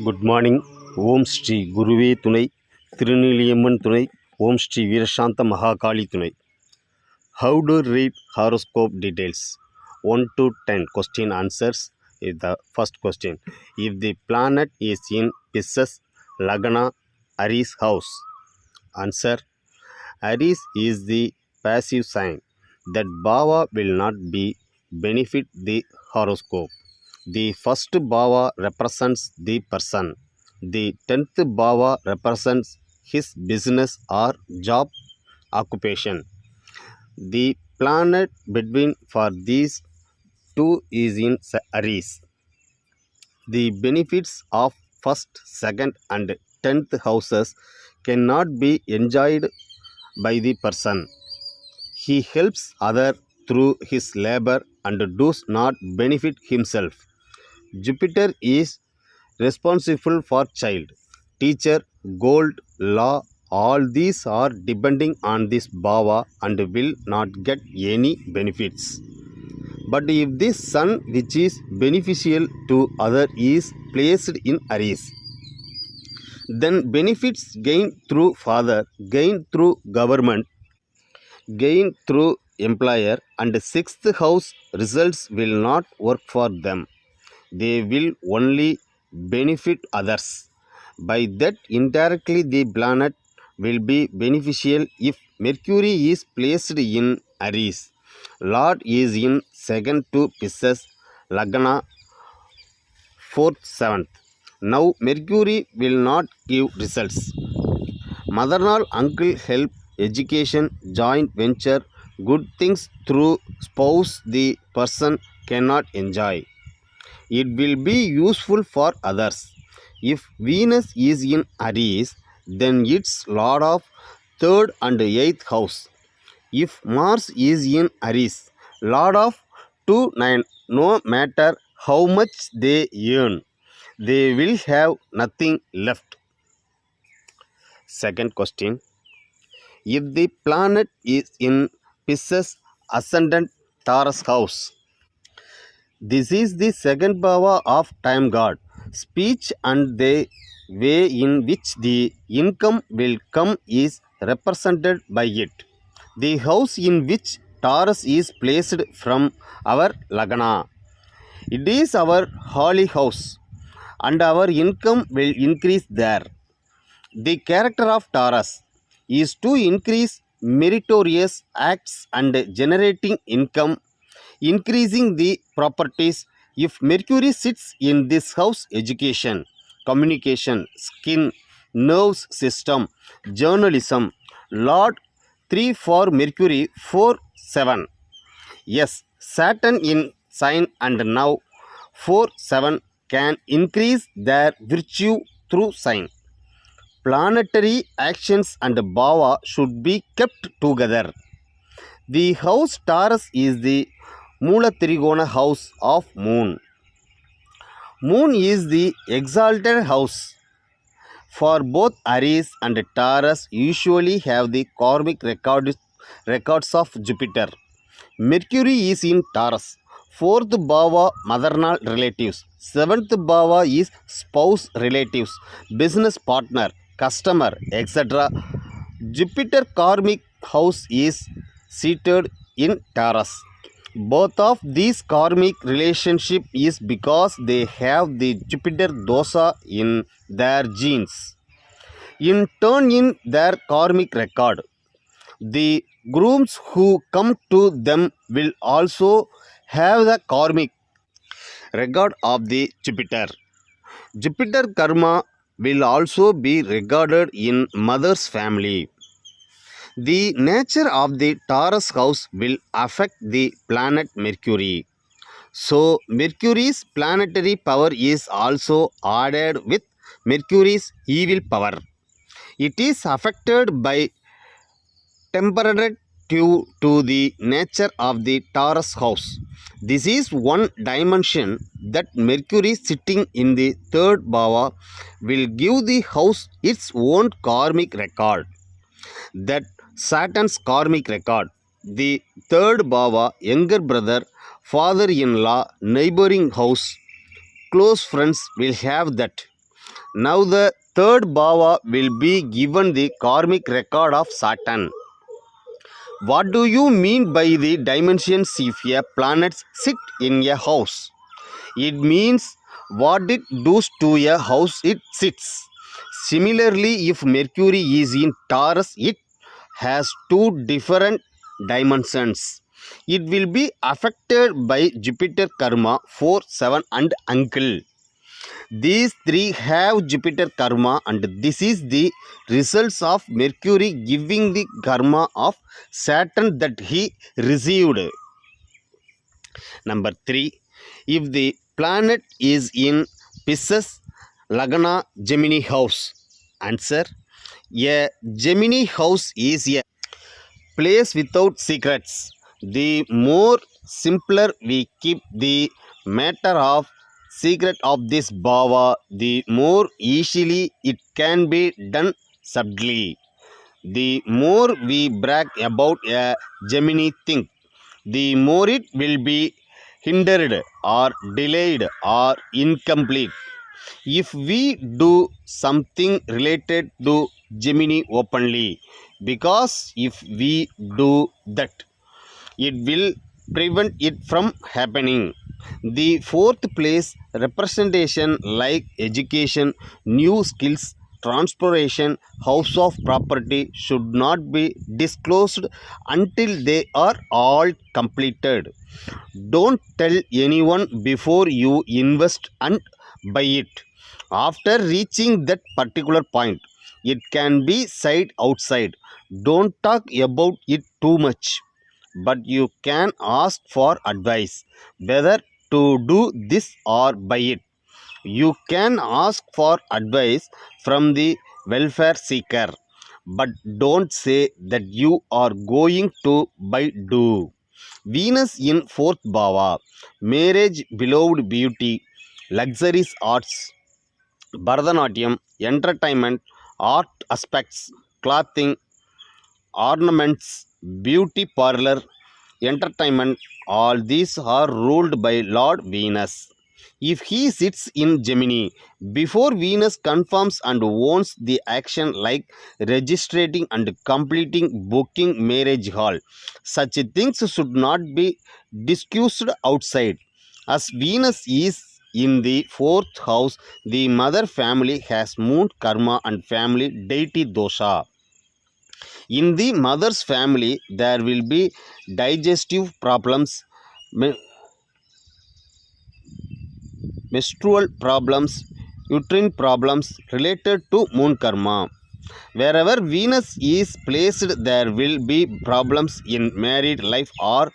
Good morning. ஓம் ஸ்ரீ குருவே துணை, திருநீலியம்மன் துணை, ஓம் ஸ்ரீ வீரசாந்த மகாகாளி துணை. How to read horoscope details? 1 to 10 question answers is the first question. If the planet is in Pisces, Lagna, Aries house. Answer: Aries is the passive sign. That Bhava will not be benefit the horoscope. The first Bhava represents the person. The 10th Bhava represents his business or job occupation. The planet between for these two is in Aries. The benefits of first, second and 10th houses cannot be enjoyed by the person. He helps other through his labor and does not benefit himself. Jupiter is responsible for child, teacher, gold, law. All these are depending on this Bhava and will not get any benefits. But if this sun which is beneficial to other is placed in Aries, then benefits gain through father, gain through government, gain through employer, and sixth house results will not work for them. They will only benefit others. By that indirectly the planet will be beneficial if Mercury is placed in Aries. Lord is in 2nd to Pisces, Lagna 4th, 7th. Now Mercury will not give results. Maternal uncle help, education, joint venture, good things through spouse the person cannot enjoy. It will be useful for others. If Venus is in Aries, then it's Lord of 3rd and 8th house. If Mars is in Aries, Lord of 2, 9, no matter how much they earn, they will have nothing left. Second question. If the planet is in Pisces ascendant Taurus house, this is the second Bhava of time god, speech, and the way in which the income will come is represented by it. The house in which Taurus is placed from our Lagna. It is our holy house and our income will increase there. The character of Taurus is to increase meritorious acts and generating income, increasing the properties. If Mercury sits in this house, education, communication, skin, nerves system, journalism. Lord 3 for Mercury, 4, 7. Yes, Saturn in sign and now 4, 7 can increase their virtue through sign. Planetary actions and Bhava should be kept together. The house Taurus is the Mula Trigona house of Moon. Moon is the exalted house. For both Aries and Taurus usually have the karmic records of Jupiter. Mercury is in Taurus. 4th Bhava maternal relatives. 7th Bhava is spouse relatives, business partner, customer, etc. Jupiter karmic house is seated in Taurus. Both of these karmic relationship is because they have the Jupiter dosa in their genes. In turn, in their karmic record, the grooms who come to them will also have the karmic record of the Jupiter. Jupiter karma will also be regarded in mother's family. The nature of the Taurus house will affect the planet Mercury. So Mercury's planetary power is also added with Mercury's evil power. It is affected by temperament due to the nature of the Taurus house. This is one dimension that Mercury sitting in the 3rd Bhava will give the house its own karmic record. That Saturn's karmic record, the 3rd Bhava, younger brother, father-in-law, neighboring house, close friends will have that. Now the third bhava will be given the karmic record of Saturn. What do you mean by the dimensions if a planet sit in a house? It means what it does to a house it sits. Similarly, if Mercury is in Taurus, it has two different dimensions. It will be affected by Jupiter karma 4, 7 and uncle. These three have Jupiter karma, and this is the results of Mercury giving the karma of Saturn that he received. Number 3. If the planet is in Pisces, Lagna, Gemini house. Answer. A Gemini house is a place without secrets. The more simpler we keep the matter of secret of this bhava, the more easily it can be done subtly. The more we brag about a Gemini thing, the more it will be hindered or delayed or incomplete. If we do something related to Gemini openly, because if we do that, it will prevent it from happening. The fourth place representation like education, new skills, transportation, house of property should not be disclosed until they are all completed. Don't tell anyone before you invest and buy it. After reaching that particular point, it can be said outside. Don't talk about it too much, but you can ask for advice whether to do this or buy it. You can ask for advice from the welfare seeker, but don't say that you are going to buy do. Venus in fourth bhava, marriage, beloved beauty, luxuries arts, Bharatanatyam, entertainment, art aspects, clothing, ornaments, beauty parlor, entertainment, all these are ruled by Lord Venus. If he sits in Gemini, before Venus confirms and owns the action like registering and completing booking marriage hall, such things should not be discussed outside. As Venus is in the fourth house, the mother family has moon karma and family deity dosha. In the mother's family, there will be digestive problems, menstrual problems, uterine problems related to moon karma. Wherever Venus is placed, there will be problems in married life or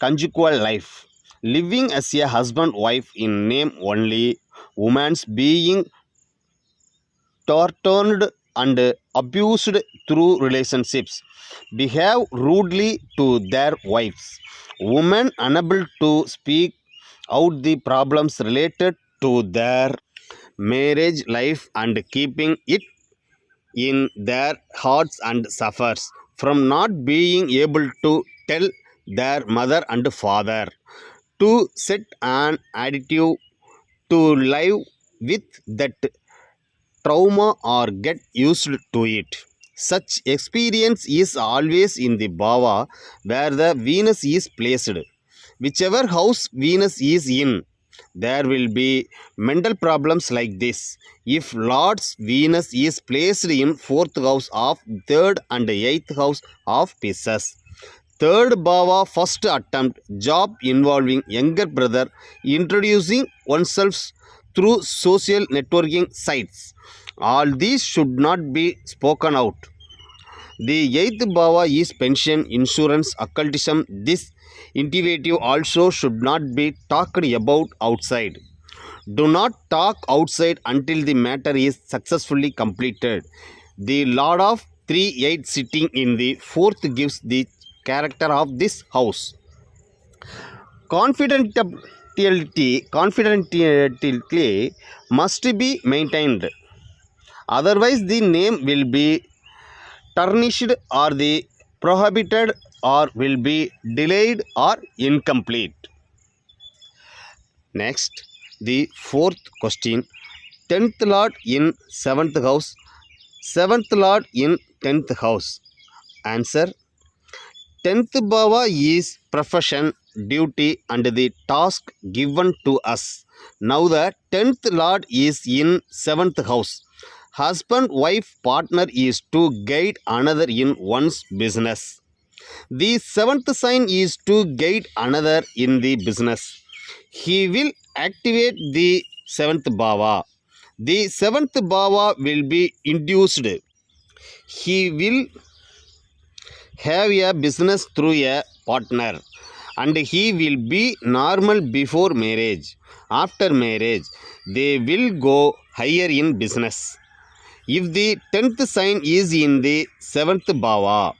conjugal life. Living as a husband wife in name only, women's being tortured and abused through relationships, behave rudely to their wives, women unable to speak out the problems related to their marriage life and keeping it in their hearts and suffers from not being able to tell their mother and father, to set an attitude to live with that trauma or get used to it. Such experience is always in the bhava where the Venus is placed. Whichever house Venus is in, there will be mental problems like this. If Lord's Venus is placed in fourth house of third and eighth house of Pisces, third bhava first attempt, job involving younger brother, introducing oneself through social networking sites. All these should not be spoken out. The eighth bhava is pension, insurance, occultism. This intuitive also should not be talked about outside. Do not talk outside until the matter is successfully completed. The Lord of 3-8 sitting in the fourth gives the character of this house. Confidentiality must be maintained. Otherwise, the name will be tarnished or the prohibited or will be delayed or incomplete. Next, the fourth question. 10th lord in 7th house, 7th lord in 10th house? Answer: 10th bhava is profession, duty and the task given to us. Now the 10th lord is in 7th house. Husband wife partner is to guide another in one's business. The 7th sign is to guide another in the business. He will activate the 7th bhava. The 7th bhava will be induced. He will have a business through a partner, and he will be normal before marriage. After marriage, they will go higher in business. If the 10th sign is in the 7th bhava,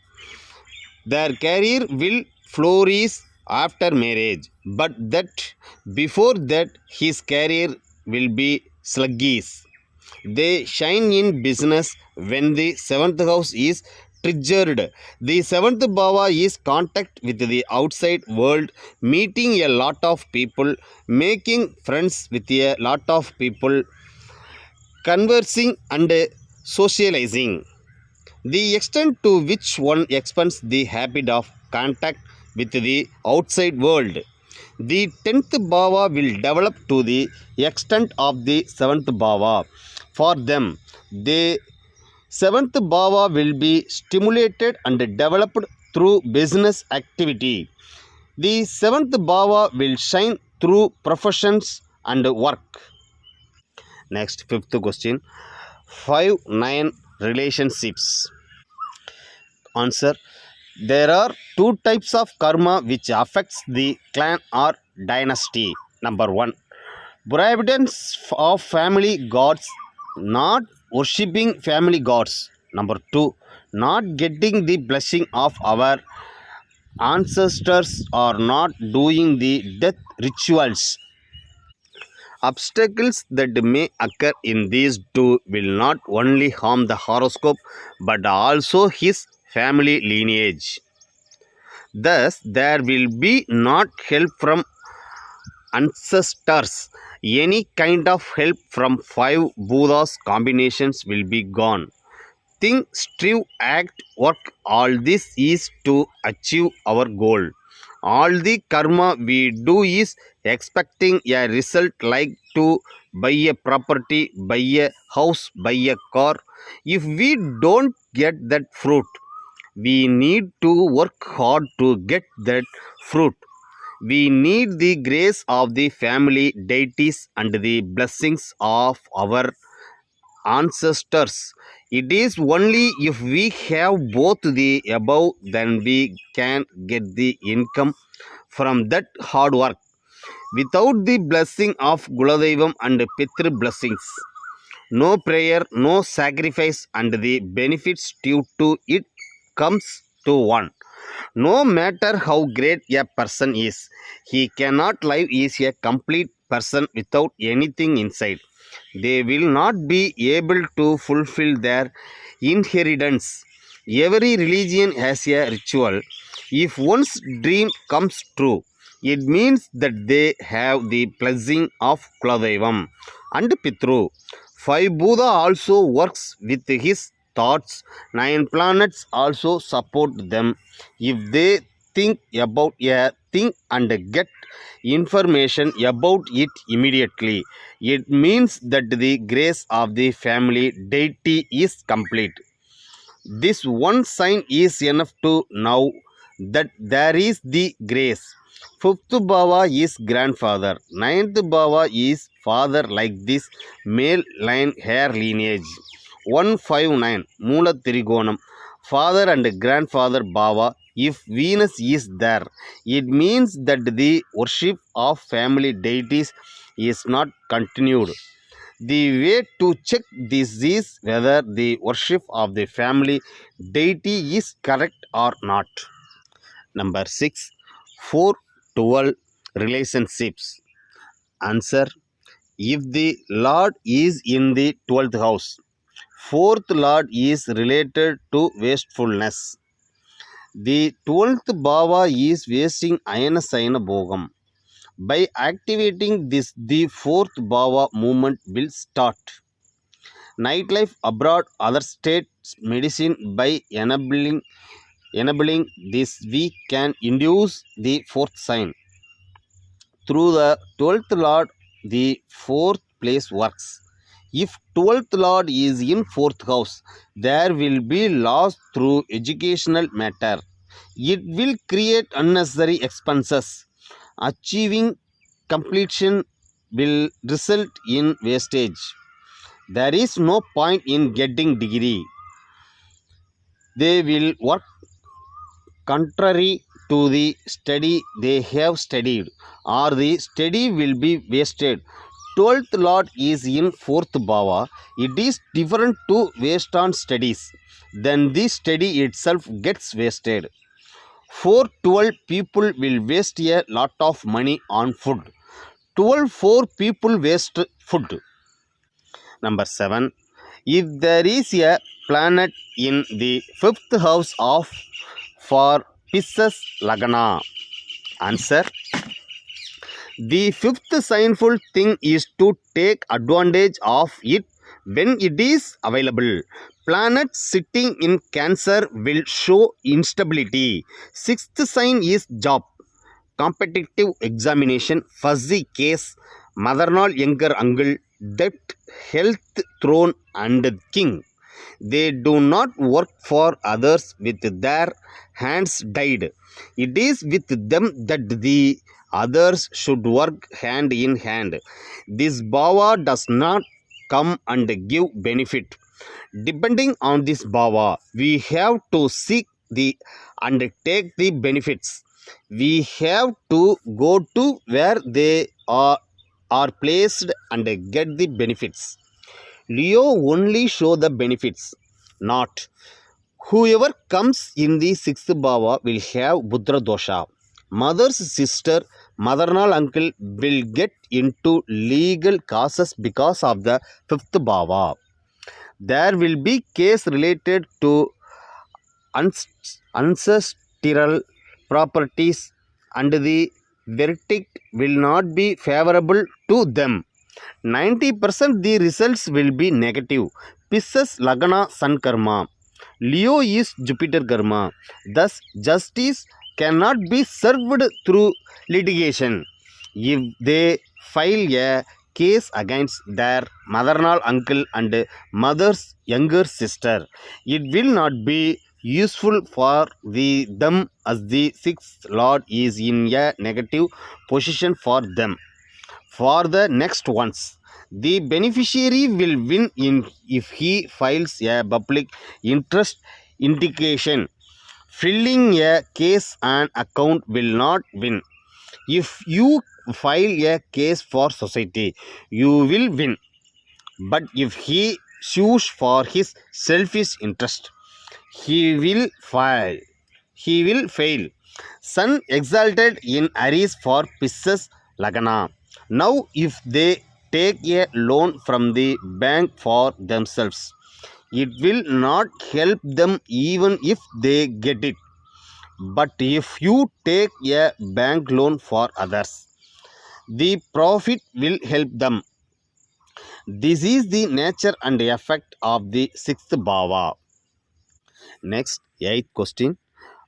their career will flourish after marriage, but that before that his career will be sluggish. They shine in business when the 7th house is triggered. The 7th bhava is contact with the outside world, meeting a lot of people, making friends with a lot of people, conversing and socializing. The extent to which one expends the habit of contact with the outside world. The 10th bhava will develop to the extent of the 7th bhava. For them, the 7th bhava will be stimulated and developed through business activity. The 7th bhava will shine through professions and work. Next, fifth question. 5-9 relationships. Answer: there are two types of karma which affects the clan or dynasty. Number 1, providence of family gods, not worshipping family gods. Number 2, not getting the blessing of our ancestors or not doing the death rituals. Obstacles that may occur in these two will not only harm the horoscope but also his family lineage. Thus, there will be not help from ancestors. Any kind of help from 5 Buddhas combinations will be gone. Think, strive, act, work. All this is to achieve our goal. All the karma we do is expecting a result, like to buy a property, buy a house, buy a car. If we don't get that fruit, we need to work hard to get that fruit. We need the grace of the family deities and the blessings of our ancestors. It is only if we have both the above then we can get the income from that hard work. Without the blessing of Guladevam and Pitru blessings, no prayer, no sacrifice, and the benefits due to it comes to one. No matter how great a person is, he cannot live as a complete person without anything inside. They will not be able to fulfill their inheritance. Every religion has a ritual. If one's dream comes true, it means that they have the blessing of Kuladevam and Pitru. 5 Buddha also works with his thoughts. 9 planets also support them. If they think about a thing and get information about it immediately, it means that the grace of the family deity is complete. This one sign is enough to know that there is the grace. 5th bhava is grandfather. 9th bhava is father, like this male line hair lineage. 159 Moola Trigonam. Father and grandfather bhava. If Venus is there, it means that the worship of family deities is not continued. The way to check this is whether the worship of the family deity is correct or not. Number 6, 4-12 relationships. Answer: if the Lord is in the 12th house, 4th Lord is related to wastefulness. The 12th bhava is wasting ayana sayana bhogam. By activating this, the fourth bhava movement will start. Nightlife abroad, other states medicine by enabling this, we can induce the fourth sign. Through the 12th Lord, the fourth place works. If 12th Lord is in 4th house, there will be loss through educational matter. It will create unnecessary expenses. Achieving completion will result in wastage. There is no point in getting degree. They will work contrary to the study they have studied, or the study will be wasted. 12th Lord is in 4th bhava. It is different to waste on studies. Then the study itself gets wasted. For 12 people will waste a lot of money on food. 4 people waste food. Number 7. If there is a planet in the 5th house of for Pisces Lagna. Answer. The fifth signful thing is to take advantage of it when it is available. Planet sitting in Cancer will show instability. Sixth sign is job, competitive examination, fuzzy case, mother-in-law, younger uncle, debt, health, throne and king. They do not work for others with their hands tied. It is with them that the others should work hand in hand. This bhava does not come and give benefit. Depending on this bhava, we have to seek the and take the benefits. We have to go to where they are placed and get the benefits. Leo only show the benefits, not. Whoever comes in the 6th bhava will have Budra dosha. Mother's sister, mother-in-law, uncle will get into legal causes because of the 5th bhava. There will be case related to ancestral properties and the verdict will not be favorable to them. 90% the results will be negative. Pisces Lagna Sun Karma. Leo is Jupiter Karma. Thus, justice cannot be served through litigation. If they file a case against their mother-in-law, uncle and mother's younger sister, it will not be useful for them as the 6th Lord is in a negative position for them. For the next ones, the beneficiary will win if he files a public interest indication. Filling a case and account will not win. If you file a case for society, you will win. But if he sues for his selfish interest, he will fail. Sun exalted in Aries for Pisces Lagna. Now, if they take a loan from the bank for themselves, it will not help them even if they get it. But if you take a bank loan for others, the profit will help them. This is the nature and effect of the 6th bhava. Next, 8th question.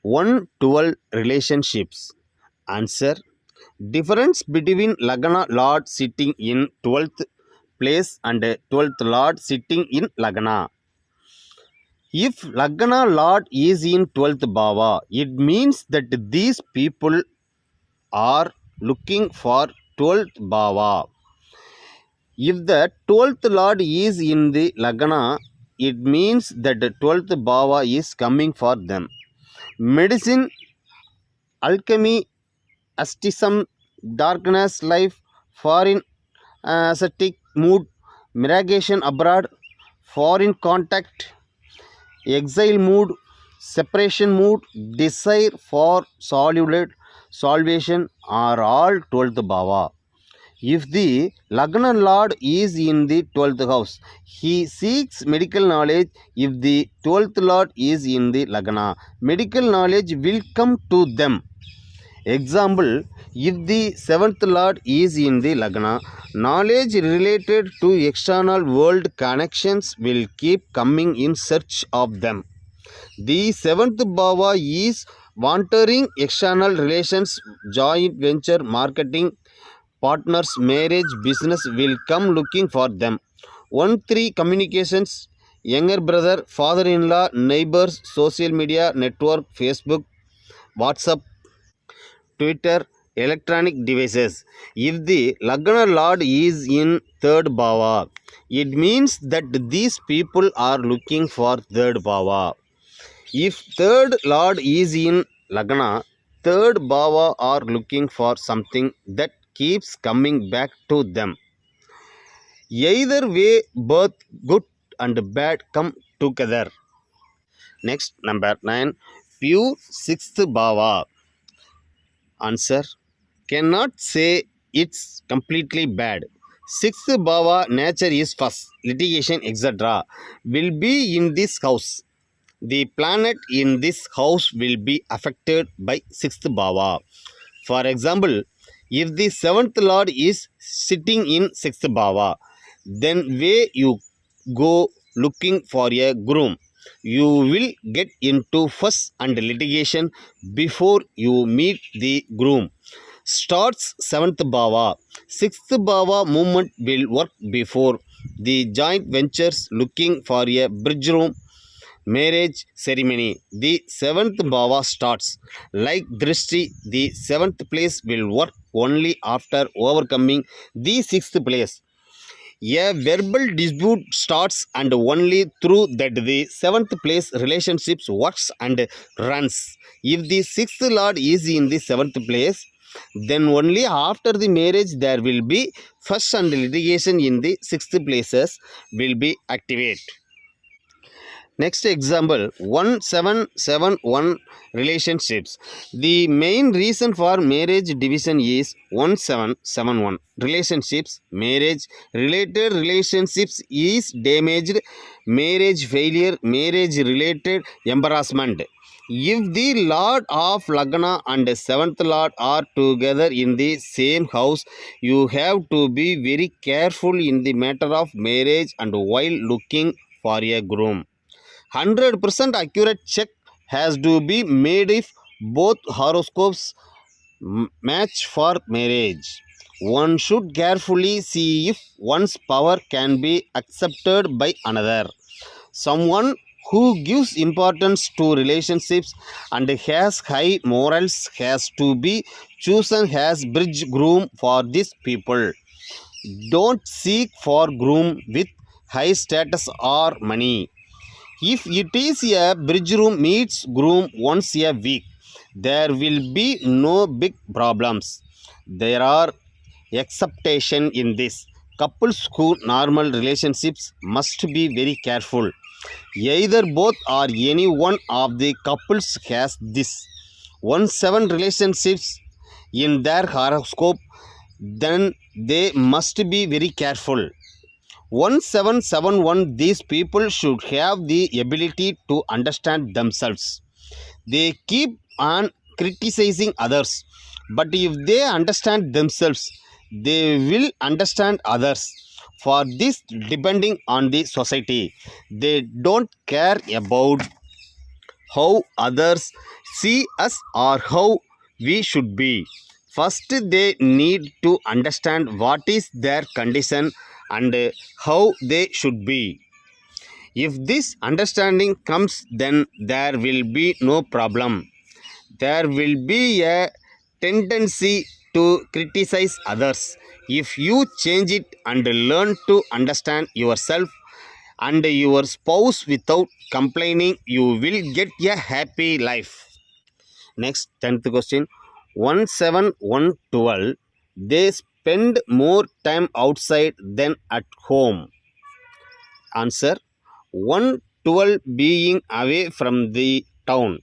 1-12 relationships. Answer. Difference between Lagna Lord sitting in 12th place and 12th Lord sitting in Lagna. If Lagna Lord is in 12th bhava, it means that these people are looking for 12th bhava. If the 12th Lord is in the Lagna, it means that the 12th bhava is coming for them. Medicine, alchemy, asceticism, darkness, life, foreign ascetic mood, migration abroad, foreign contact, exile mood, separation mood, desire for salvation are all 12th bhava. If the Lagna Lord is in the 12th house, he seeks medical knowledge. If the 12th Lord is in the Lagna, medical knowledge will come to them. Example, if the seventh lord is in the Lagna, knowledge related to external world connections will keep coming in search of them. The seventh bhava is wandering external relations, joint venture, marketing, partners, marriage, business will come looking for them. 1 3 communications, younger brother, father-in-law, neighbors, social media network, Facebook, WhatsApp, Twitter, electronic devices. If the Lagna Lord is in third bhava, it means that these people are looking for third bhava. If third Lord is in Lagna, third bhava are looking for something that keeps coming back to them. Either way, both good and bad come together. Next, number 9. Pure sixth bhava. Answer: cannot say it's completely bad. Sixth bhava nature is first, litigation, etc. will be in this house. The planet in this house will be affected by sixth bhava. For example, if the seventh lord is sitting in sixth bhava, then way you go looking for a groom, you will get into fuss and litigation before you meet the groom. Starts seventh bhava. Sixth bhava movement will work before the joint ventures looking for a bridge room, marriage ceremony. The seventh bhava starts. Like Drishti, the seventh place will work only after overcoming the sixth place. A verbal dispute starts, and only through that the seventh place relationships works and runs. If the sixth lord is in the seventh place, then only after the marriage there will be fuss and litigation in the sixth places will be activate. Next example, 1771 relationships. The main reason for marriage division is 1771. Relationships, marriage, related relationships is damaged, marriage failure, marriage related embarrassment. If the Lord of Lagna and seventh Lord are together in the same house, you have to be very careful in the matter of marriage and while looking for a groom. 100% accurate check has to be made if both horoscopes match for marriage. One should carefully see if one's power can be accepted by another. Someone who gives importance to relationships and has high morals has to be chosen as bridge groom for these people. Don't seek for groom with high status or money. If it is a bridge room meets groom once a week, there will be no big problems. There are exceptions in this. Couples who normal relationships must be very careful. Either both or any one of the couples has this 1 7 relationships in their horoscope, then they must be very careful. 1771, these people should have the ability to understand themselves. They keep on criticizing others, but if they understand themselves, they will understand others. For this, depending on the society, they don't care about how others see us or how we should be. First, they need to understand what is their condition and how they should be. If this understanding comes, then there will be no problem. There will be a tendency to criticize others. If you change it and learn to understand yourself and your spouse without complaining, you will get a happy life. Next, 10th question. 17112. They spend more time outside than at home. Answer: 112 being away from the town,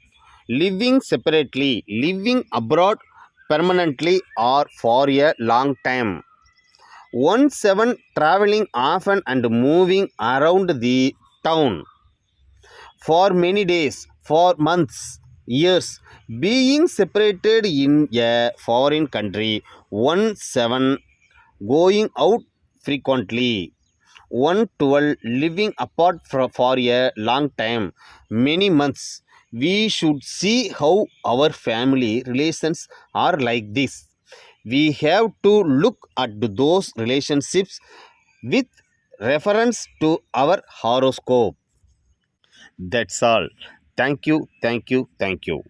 living separately, living abroad permanently or for a long time. 1 7 traveling often and moving around the town for many days, for months. years, being separated in a foreign country, 1 7 going out frequently, 1 12 living apart for a long time, many months. We should see how our family relations are like this. We have to look at those relationships with reference to our horoscope. That's all. Thank you, thank you, thank you.